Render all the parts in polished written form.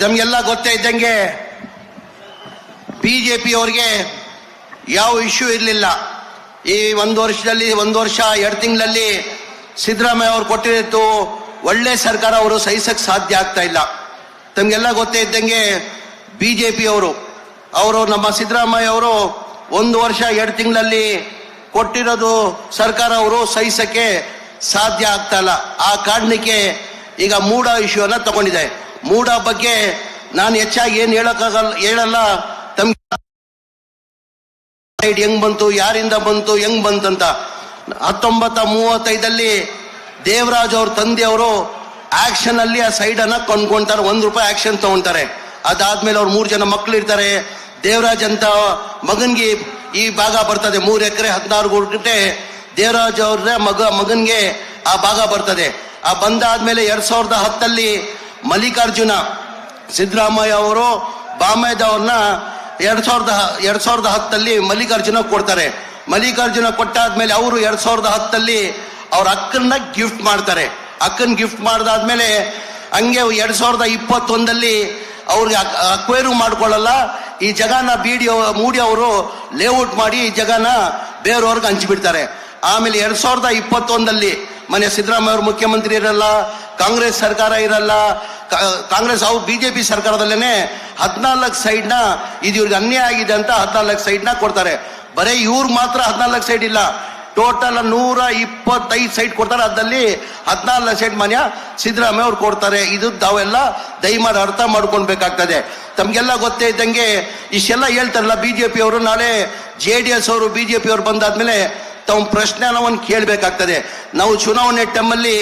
ತಮಗೆಲ್ಲ ಗೊತ್ತೇ ಇದ್ದಂಗೆ ಬಿಜೆಪಿ ಅವ್ರಿಗೆ ಯಾವ ಇಶ್ಯೂ ಇರಲಿಲ್ಲ. ಈ ಒಂದು ವರ್ಷ 2 ತಿಂಗಳಲ್ಲಿ ಸಿದ್ದರಾಮಯ್ಯ ಅವ್ರು ಕೊಟ್ಟಿದ್ದು ಒಳ್ಳೆ ಸರ್ಕಾರ ಅವರು ಸಹಿಸಕ್ಕೆ ಸಾಧ್ಯ ಆಗ್ತಾ ಇಲ್ಲ. ತಮಗೆಲ್ಲ ಗೊತ್ತೇ ಇದ್ದಂಗೆ ಬಿಜೆಪಿ ಅವರು ನಮ್ಮ ಸಿದ್ದರಾಮಯ್ಯ ಅವರು 1 ವರ್ಷ 2 ತಿಂಗಳಲ್ಲಿ ಕೊಟ್ಟಿರೋದು ಸರ್ಕಾರ ಅವರು ಸಹಿಸಕ್ಕೆ ಸಾಧ್ಯ ಆಗ್ತಾ ಇಲ್ಲ. ಆ ಕಾರಣಕ್ಕೆ ಈಗ ಮೂಡ ಇಶ್ಯೂನ ತಗೊಂಡಿದೆ. ಮೂಡ ಬಗ್ಗೆ ನಾನು ಹೆಚ್ಚಾಗಿ ಏನು ಹೇಳಲ್ಲ. ತಮ್ಗೆ ಹೆಂಗ್ ಬಂತು, ಯಾರಿಂದ ಬಂತು, ಹೆಂಗ್ ಬಂತಂತ 1935 ದೇವರಾಜ್ ಅವ್ರ ತಂದೆಯವರು ಆಕ್ಷನ್ ಅಲ್ಲಿ ಆ ಸೈಡ್ ಅನ್ನ ಕೊಂಡ್ಕೊಂತಾರೆ. ₹1 ಆಕ್ಷನ್ ತಗೊಂತಾರೆ. ಅದಾದ್ಮೇಲೆ ಅವ್ರ 3 ಜನ ಮಕ್ಳು ಇರ್ತಾರೆ. ದೇವರಾಜ್ ಅಂತ ಮಗನ್ಗೆ ಈ ಭಾಗ ಬರ್ತದೆ, 3 ಎಕರೆ 16 ಗುಂಟೆ ದೇವರಾಜ್ ಅವ್ರ ಮಗನ್ಗೆ ಆ ಭಾಗ ಬರ್ತದೆ. ಆ ಬಂದಾದ್ಮೇಲೆ 2010 ಮಲ್ಲಿಕಾರ್ಜುನ ಸಿದ್ದರಾಮಯ್ಯ ಅವರು ಬಾಮೈದ ಅವ್ರನ್ನ 2010 ಮಲ್ಲಿಕಾರ್ಜುನ ಕೊಡ್ತಾರೆ. ಮಲ್ಲಿಕಾರ್ಜುನ ಕೊಟ್ಟಾದ್ಮೇಲೆ ಅವರು 2010 ಅವ್ರ ಅಕ್ಕನ್ನ ಗಿಫ್ಟ್ ಮಾಡ್ತಾರೆ. ಅಕ್ಕನ್ ಗಿಫ್ಟ್ ಮಾಡಿದಾದ್ಮೇಲೆ ಹಂಗೆ 2021 ಅವ್ರಿಗೆ ಅಕ್ವೈರು ಮಾಡ್ಕೊಳ್ಳಲ್ಲ. ಈ ಜಗನ ಮೂಡಿ ಅವರು ಲೇಔಟ್ ಮಾಡಿ ಈ ಜಗನ ಬೇರೆಯವ್ರಿಗೆ ಹಂಚಿಬಿಡ್ತಾರೆ. ಆಮೇಲೆ 2021 ಮನೆ ಸಿದ್ದರಾಮಯ್ಯ ಅವರು ಮುಖ್ಯಮಂತ್ರಿ ಇರಲ್ಲ, ಕಾಂಗ್ರೆಸ್ ಸರ್ಕಾರ ಇರಲ್ಲ. ಕಾಂಗ್ರೆಸ್ ಅವ್ರು ಬಿಜೆಪಿ ಸರ್ಕಾರದಲ್ಲೇನೆ 14 ಸೈಡ್ನ ಇದು ಇವ್ರಿಗೆ ಅನ್ಯಾಯ ಆಗಿದೆ ಅಂತ 14 ಸೈಡ್ನ ಕೊಡ್ತಾರೆ. ಬರೀ ಇವ್ರಿಗೆ ಮಾತ್ರ 14 ಸೈಡ್ ಇಲ್ಲ, ಟೋಟಲ್ 125 ಸೈಟ್ ಕೊಡ್ತಾರೆ. ಅದಲ್ಲಿ 14 ಸೈಟ್ ಮನ್ಯ ಸಿದ್ದರಾಮಯ್ಯ ಅವ್ರು ಕೊಡ್ತಾರೆ. ಇದು ತಾವೆಲ್ಲ ದಯಮಾಡಿ ಅರ್ಥ ಮಾಡ್ಕೊಳ್ಬೇಕಾಗ್ತದೆ. ತಮ್ಗೆಲ್ಲ ಗೊತ್ತೇ ಇದ್ದಂಗೆ ಇಷ್ಟೆಲ್ಲ ಹೇಳ್ತಾರಲ್ಲ ಬಿಜೆಪಿ ಅವರು, ನಾಳೆ JDS ಅವರು ಬಿಜೆಪಿ ಅವರು ಬಂದಾದ್ಮೇಲೆ ತಾವು ಪ್ರಶ್ನೆನ ಒಂದು ಕೇಳಬೇಕಾಗ್ತದೆ. ನಾವು ಚುನಾವಣೆ ಟೈಮಲ್ಲಿ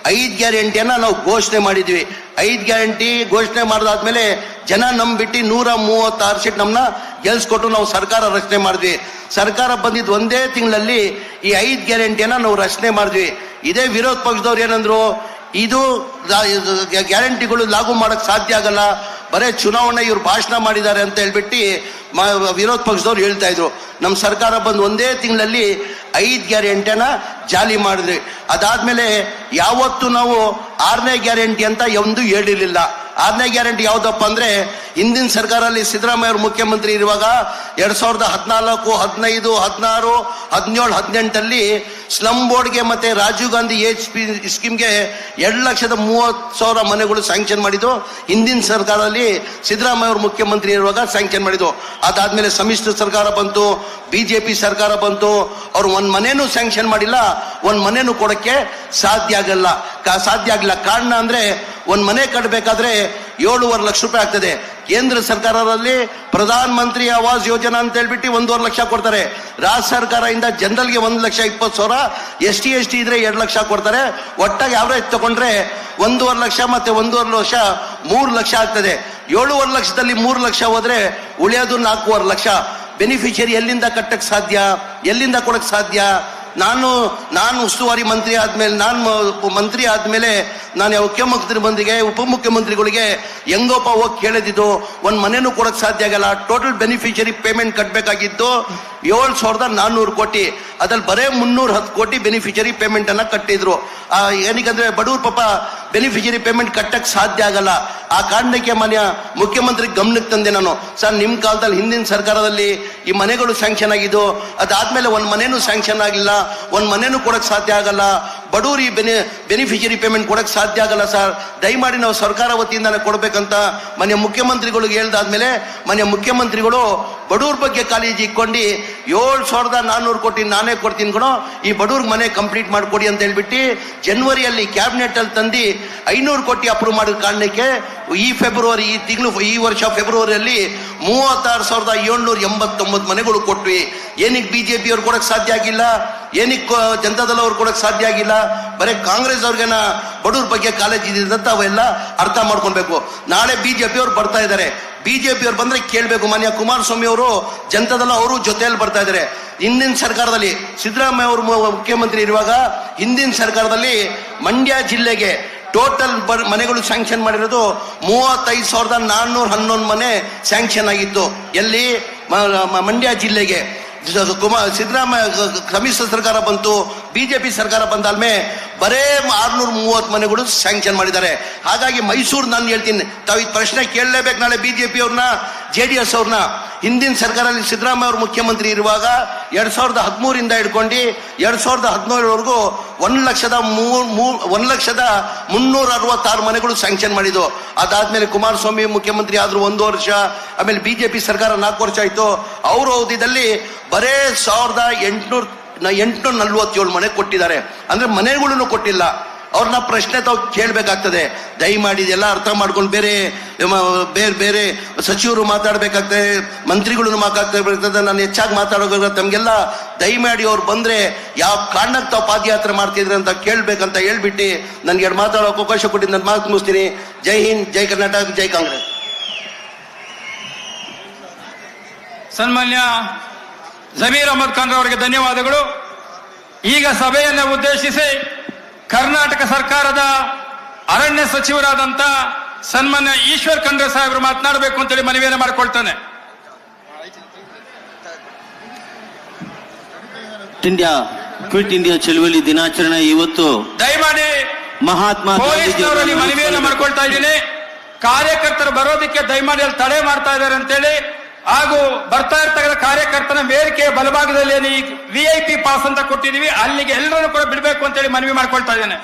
5 ಗ್ಯಾರಂಟಿಯನ್ನ ನಾವು ಘೋಷಣೆ ಮಾಡಿದ್ವಿ. 5 ಗ್ಯಾರಂಟಿ ಘೋಷಣೆ ಮಾಡಿದಾದ್ಮೇಲೆ ಜನ ನಂಬಿಟ್ಟು 136 ಸೀಟ್ ನಮ್ಮನ್ನ ಗೆಲ್ಸ್ಕೊಟ್ಟು ನಾವು ಸರ್ಕಾರ ರಚನೆ ಮಾಡಿದ್ವಿ. ಸರ್ಕಾರ ಬಂದಿದ್ದು 1 ತಿಂಗಳಲ್ಲಿ ಈ 5 ಗ್ಯಾರಂಟಿಯನ್ನ ನಾವು ರಚನೆ ಮಾಡಿದ್ವಿ. ಇದೇ ವಿರೋಧ ಪಕ್ಷದವ್ರು ಏನಂದ್ರು, ಇದು ಗ್ಯಾರಂಟಿಗಳು ಲಾಗು ಮಾಡಕ್ ಸಾಧ್ಯ ಆಗಲ್ಲ, ಬರೇ ಚುನಾವಣೆ ಇವ್ರು ಭಾಷಣ ಮಾಡಿದ್ದಾರೆ ಅಂತ ಹೇಳ್ಬಿಟ್ಟು ವಿರೋಧ ಪಕ್ಷದವ್ರು ಹೇಳ್ತಾ ಇದ್ರು. ನಮ್ಮ ಸರ್ಕಾರ ಬಂದು 1 ತಿಂಗಳಲ್ಲಿ 5 ಗ್ಯಾರಂಟಿಯನ್ನ ಜಾರಿ ಮಾಡಿದ್ವಿ. ಅದಾದ್ಮೇಲೆ ಯಾವತ್ತು ನಾವು 6ನೇ ಗ್ಯಾರಂಟಿ ಅಂತ ಒಂದು ಹೇಳಿರ್ಲಿಲ್ಲ. 6ನೇ ಗ್ಯಾರಂಟಿ ಯಾವ್ದಪ್ಪ ಅಂದ್ರೆ, ಹಿಂದಿನ ಸರ್ಕಾರದಲ್ಲಿ ಸಿದ್ದರಾಮಯ್ಯ ಅವರು ಮುಖ್ಯಮಂತ್ರಿ ಇರುವಾಗ 2014, 15, 16, 17, 18 ಸ್ಲಮ್ ಬೋರ್ಡ್ಗೆ ಮತ್ತೆ ರಾಜೀವ್ ಗಾಂಧಿ HP ಸ್ಕೀಮ್ಗೆ 2,30,000 ಮನೆಗಳು ಸ್ಯಾಂಕ್ಷನ್ ಮಾಡಿದ್ದು ಹಿಂದಿನ ಸರ್ಕಾರದಲ್ಲಿ ಸಿದ್ದರಾಮಯ್ಯ ಅವರು ಮುಖ್ಯಮಂತ್ರಿ ಇರುವಾಗ ಸ್ಯಾಂಕ್ಷನ್ ಮಾಡಿದ್ದು. ಅದಾದ್ಮೇಲೆ ಸಮ್ಮಿಶ್ರ ಸರ್ಕಾರ ಬಂತು, ಬಿಜೆಪಿ ಸರ್ಕಾರ ಬಂತು, ಅವ್ರು 1 ಮನೆನೂ ಸ್ಯಾಂಕ್ಷನ್ ಮಾಡಿಲ್ಲ, 1 ಮನೆನೂ ಕೊಡಕ್ಕೆ ಸಾಧ್ಯ ಆಗಿಲ್ಲ. ಕಾರಣ ಅಂದ್ರೆ 1 ಮನೆ ಕಟ್ಟಬೇಕಾದ್ರೆ 7.5 ಲಕ್ಷ ರೂಪಾಯಿ ಆಗ್ತದೆ. ಕೇಂದ್ರ ಸರ್ಕಾರದಲ್ಲಿ ಪ್ರಧಾನ ಮಂತ್ರಿ ಆವಾಸ್ ಯೋಜನಾ ಅಂತ ಹೇಳ್ಬಿಟ್ಟು 1.5 ಲಕ್ಷ ಕೊಡ್ತಾರೆ. ರಾಜ್ಯ ಸರ್ಕಾರದಿಂದ ಜನರಲ್ಗೆ 1,20,000, ST ಇದ್ರೆ 2 ಲಕ್ಷ ಕೊಡ್ತಾರೆ. ಒಟ್ಟಾಗಿ ಅವರೇಜ್ ತಗೊಂಡ್ರೆ 1.5 ಲಕ್ಷ ಮತ್ತೆ 1.5 ವರ್ಷ 3 ಲಕ್ಷ ಆಗ್ತದೆ. 7.5 ಲಕ್ಷದಲ್ಲಿ 3 ಲಕ್ಷ ಹೋದ್ರೆ ಉಳಿಯೋದು 4.5 ಲಕ್ಷ. ಬೆನಿಫಿಷಿಯರಿ ಎಲ್ಲಿಂದ ಕಟ್ಟಕ್ಕೆ ಸಾಧ್ಯ, ಎಲ್ಲಿಂದ ಕೊಡಕ್ಕೆ ಸಾಧ್ಯ? ನಾನು ಉಸ್ತುವಾರಿ ಮಂತ್ರಿ ಆದ್ಮೇಲೆ, ಮಂತ್ರಿ ಆದ್ಮೇಲೆ ನಾನು ಮುಖ್ಯಮಂತ್ರಿ ಮಂತ್ರಿಗೆ ಉಪಮುಖ್ಯಮಂತ್ರಿಗಳಿಗೆ ಹೆಂಗೋಪ ಹೋಗಿ ಕೇಳಿದ್ದು 1 ಮನೆನೂ ಕೊಡಕ್ ಸಾಧ್ಯ ಆಗಲ್ಲ. ಟೋಟಲ್ ಬೆನಿಫಿಷಿಯರಿ ಪೇಮೆಂಟ್ ಕಟ್ಟಬೇಕಾಗಿದ್ದು 7,400 ಕೋಟಿ. ಅದ್ರಲ್ಲಿ ಬರೇ 310 ಕೋಟಿ ಬೆನಿಫಿಷಿಯರಿ ಪೇಮೆಂಟ್ ಅನ್ನ ಕಟ್ಟಿದ್ರು. ಏನಕ್ಕಂದ್ರೆ ಬಡವ್ರ ಪಾಪ ಬೆನಿಫಿಷಿಯರಿ ಪೇಮೆಂಟ್ ಕಟ್ಟಕ್ ಸಾಧ್ಯ ಆಗಲ್ಲ. ಆ ಕಾರಣಕ್ಕೆ ಮಾನ್ಯ ಮುಖ್ಯಮಂತ್ರಿ ಗಮನಕ್ಕೆ ತಂದೆ ನಾನು, ಸರ್ ನಿಮ್ ಕಾಲದಲ್ಲಿ ಹಿಂದಿನ ಸರ್ಕಾರದಲ್ಲಿ ಈ ಮನೆಗಳು ಸ್ಯಾಂಕ್ಷನ್ ಆಗಿದ್ದು, ಅದಾದ್ಮೇಲೆ 1 ಮನೆನೂ ಸ್ಯಾಂಕ್ಷನ್ ಆಗಿಲ್ಲ, 1 ಮನೆನೂ ಕೊಡಕ್ ಸಾಧ್ಯ ಆಗಲ್ಲ, ಬಡವ್ರು ಈ ಬೆನಿಫಿಷಿಯರಿ ಪೇಮೆಂಟ್ ಕೊಡಕ್ ಸಾಧ್ಯ ಆಗಲ್ಲ ಸರ್, ದಯಮಾಡಿ ನಾವು ಸರ್ಕಾರ ವತಿಯಿಂದಾನೆ ಕೊಡ್ಬೇಕಂತ ಮಾನ್ಯ ಮುಖ್ಯಮಂತ್ರಿಗಳಿಗೆ ಹೇಳ್ದಾದ್ಮೇಲೆ ಮಾನ್ಯ ಮುಖ್ಯಮಂತ್ರಿಗಳು ಬಡವ್ರ ಬಗ್ಗೆ ಕಾಳಜಿ ಇಟ್ಕೊಂಡು 7,400 ಕೋಟಿ ನಾನೇ ಕೊಡ್ತೀನಿ ಕಣೋ, ಈ ಬಡವ್ರ ಮನೆ ಕಂಪ್ಲೀಟ್ ಮಾಡ್ಕೊಡಿ ಅಂತ ಹೇಳ್ಬಿಟ್ಟು ಜನವರಿಯಲ್ಲಿ ಕ್ಯಾಬಿನೆಟ್ ಅಲ್ಲಿ ತಂದು 500 ಕೋಟಿ ಅಪ್ರೂವ್ ಮಾಡಿದ ಕಾರಣಕ್ಕೆ ಈ ವರ್ಷ ಫೆಬ್ರವರಿಯಲ್ಲಿ 36,789 ಮನೆಗಳು ಕೊಟ್ವಿ. ಏನಕ್ಕೆ ಬಿಜೆಪಿ ಅವ್ರು ಕೊಡಕ್ ಸಾಧ್ಯ ಆಗಿಲ್ಲ, ಏನಕ್ಕೆ ಜನತಾದಳ ಅವ್ರು ಕೊಡಕ್ ಸಾಧ್ಯ ಆಗಿಲ್ಲ? ಬರೀ ಕಾಂಗ್ರೆಸ್ ಅವ್ರಿಗೇನ ಬಡವ್ರ ಬಗ್ಗೆ ಕಾಳಜಿ ಇದೆ ಅಂತ ಅವೆಲ್ಲ ಅರ್ಥ ಮಾಡ್ಕೊಳ್ಬೇಕು. ನಾಳೆ ಬಿಜೆಪಿ ಅವ್ರು ಬರ್ತಾ ಇದ್ದಾರೆ, ಬಿಜೆಪಿ ಅವ್ರು ಬಂದ್ರೆ ಕೇಳ್ಬೇಕು. ಮಾನ್ಯ ಕುಮಾರಸ್ವಾಮಿ ಅವರು ಜನತಾದಳ ಅವರು ಜೊತೆಯಲ್ಲಿ ಬರ್ತಾ ಇದ್ದಾರೆ. ಹಿಂದಿನ ಸರ್ಕಾರದಲ್ಲಿ ಸಿದ್ದರಾಮಯ್ಯ ಅವರು ಮುಖ್ಯಮಂತ್ರಿ ಇರುವಾಗ ಹಿಂದಿನ ಸರ್ಕಾರದಲ್ಲಿ ಮಂಡ್ಯ ಜಿಲ್ಲೆಗೆ ಟೋಟಲ್ ಮನೆಗಳು ಸ್ಯಾಂಕ್ಷನ್ ಮಾಡಿರೋದು 35,411 ಮನೆ ಸ್ಯಾಂಕ್ಷನ್ ಆಗಿತ್ತು. ಎಲ್ಲಿ? ಮಂಡ್ಯ ಜಿಲ್ಲೆಗೆ. ಸಿದ್ದರಾಮಯ್ಯ ಸಮ್ಮಿಶ್ರ ಸರ್ಕಾರ ಬಂತು, ಬಿಜೆಪಿ ಸರ್ಕಾರ ಬಂದಾದ್ಮೇಲೆ ಬರೇ 630 ಮನೆಗಳು ಸ್ಯಾಂಕ್ಷನ್ ಮಾಡಿದ್ದಾರೆ. ಹಾಗಾಗಿ ಮೈಸೂರು ನಾನು ಹೇಳ್ತೀನಿ, ತಾವು ಈ ಪ್ರಶ್ನೆ ಕೇಳಲೇಬೇಕು ನಾಳೆ ಬಿಜೆಪಿ ಅವ್ರನ್ನ, JDS ಅವ್ರನ್ನ. ಹಿಂದಿನ ಸರ್ಕಾರದಲ್ಲಿ ಸಿದ್ದರಾಮಯ್ಯ ಅವರು ಮುಖ್ಯಮಂತ್ರಿ ಇರುವಾಗ 2013 ಹಿಡ್ಕೊಂಡು 2017ವರೆಗೂ 1,366 ಮನೆಗಳು ಸ್ಯಾಂಕ್ಷನ್ ಮಾಡಿದ್ದು. ಅದಾದ್ಮೇಲೆ ಕುಮಾರಸ್ವಾಮಿ ಮುಖ್ಯಮಂತ್ರಿ ಆದ್ರೂ 1 ವರ್ಷ, ಆಮೇಲೆ ಬಿಜೆಪಿ ಸರ್ಕಾರ 4 ವರ್ಷ ಆಯ್ತು. ಅವ್ರ ಅವಧಿಯಲ್ಲಿ ಬರೇ 1,847 ಮನೆ ಕೊಟ್ಟಿದ್ದಾರೆ. ಅಂದ್ರೆ ಮನೆಗಳನ್ನು ಕೊಟ್ಟಿಲ್ಲ. ಅವ್ರನ್ನ ಪ್ರಶ್ನೆ ತಾವು ಕೇಳಬೇಕಾಗ್ತದೆ. ದಯಮಾಡಿ ಇದೆಲ್ಲ ಅರ್ಥ ಮಾಡ್ಕೊಂಡು ಬೇರೆ ಬೇರೆ ಸಚಿವರು ಮಾತಾಡ್ಬೇಕಾಗ್ತದೆ, ಮಂತ್ರಿಗಳನ್ನು ಮಾತಾಡ್ಬೇಕಾಗ್ತದೆ. ನಾನು ಹೆಚ್ಚಾಗಿ ಮಾತಾಡೋಕೆ ತಮಗೆಲ್ಲ ದಯಮಾಡಿ ಅವ್ರು ಬಂದ್ರೆ ಯಾವ ಕಾರಣಕ್ಕೆ ತಾವು ಪಾದಯಾತ್ರೆ ಮಾಡ್ತಿದ್ರಿ ಅಂತ ಕೇಳ್ಬೇಕಂತ ಹೇಳ್ಬಿಟ್ಟು ನನ್ಗೆ 2 ಮಾತಾಡೋಕೆ ಅವಕಾಶ ಕೊಟ್ಟಿದ್ದು ನಾನು ಮಾತು ಮುಗಿಸ್ತೀನಿ. ಜೈ ಹಿಂದ್, ಜೈ ಕರ್ನಾಟಕ, ಜೈ ಕಾಂಗ್ರೆಸ್. ಸನ್ಮಾನ್ಯ ಜಮೀರ್ ಅಹಮದ್ ಖಾನ್ ಅವರಿಗೆ ಧನ್ಯವಾದಗಳು. ಈಗ ಸಭೆಯನ್ನು ಉದ್ದೇಶಿಸಿ ಕರ್ನಾಟಕ ಸರ್ಕಾರದ ಅರಣ್ಯ ಸಚಿವರಾದಂತ ಸನ್ಮಾನ್ಯ ಈಶ್ವರ್ ಖಂಡ್ರೆ ಸಾಹೇಬರು ಮಾತನಾಡಬೇಕು ಅಂತೇಳಿ ಮನವಿಯನ್ನು ಮಾಡಿಕೊಳ್ತಾನೆ. ಕ್ವಿಟ್ ಇಂಡಿಯಾ ಚಳವಳಿ ದಿನಾಚರಣೆ ಇವತ್ತು ದಯಮಾಡಿ ಮಹಾತ್ಮ ಪೊಲೀಸ್ನವರಲ್ಲಿ ಮನವಿಯನ್ನು ಮಾಡ್ಕೊಳ್ತಾ ಇದ್ದೀನಿ. ಕಾರ್ಯಕರ್ತರು ಬರೋದಕ್ಕೆ ದಯಮಾಡಿ ಅಲ್ಲಿ ತಡೆ ಮಾಡ್ತಾ ಇದ್ದಾರೆ ಅಂತೇಳಿ, ಹಾಗೂ ಬರ್ತಾ ಇರ್ತಕ್ಕಂಥ ಕಾರ್ಯಕರ್ತನ ವೇದಿಕೆಯ ಬಲಭಾಗದಲ್ಲಿ VIP ಪಾಸ್ ಅಂತ ಕೊಟ್ಟಿದೀವಿ, ಅಲ್ಲಿಗೆ ಎಲ್ಲರೂ ಕೂಡ ಬಿಡಬೇಕು ಅಂತೇಳಿ ಮನವಿ ಮಾಡ್ಕೊಳ್ತಾ ಇದ್ದೇನೆ.